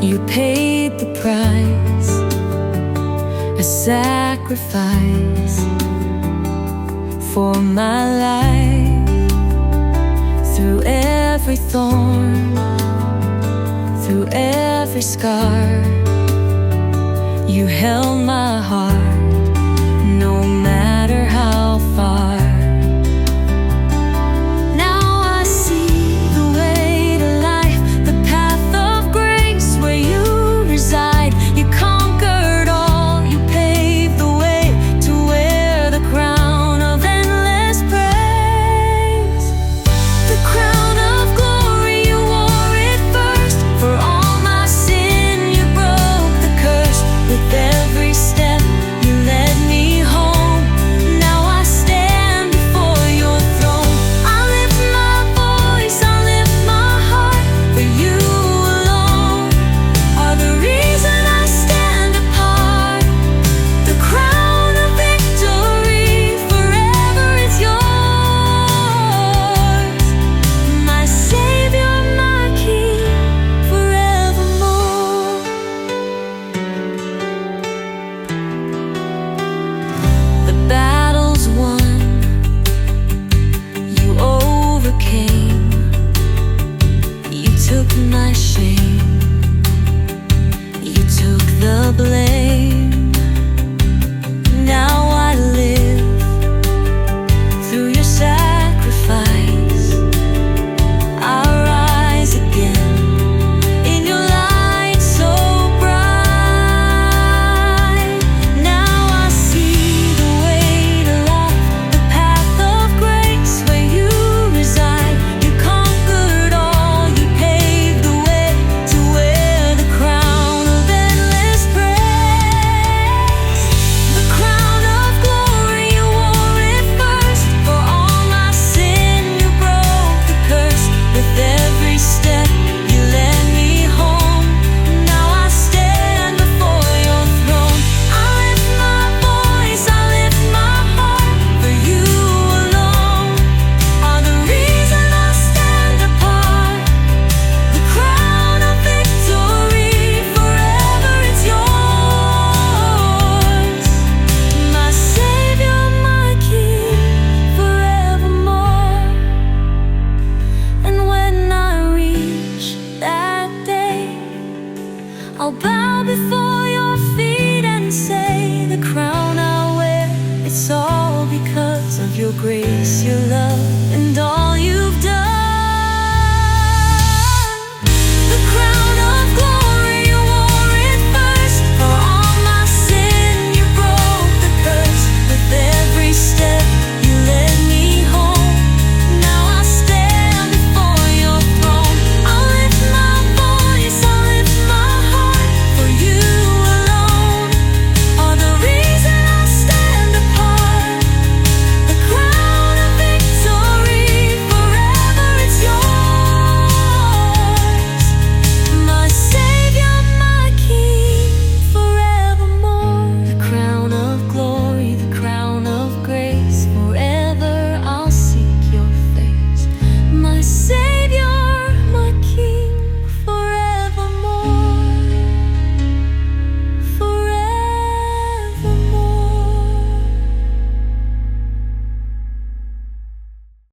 You paid the price, a sacrifice for my life. Through every thorn, through every scar, you held my heart, no matter how far. I'll bow before your feet and say, the crown I wear, it's all because of your grace, your love.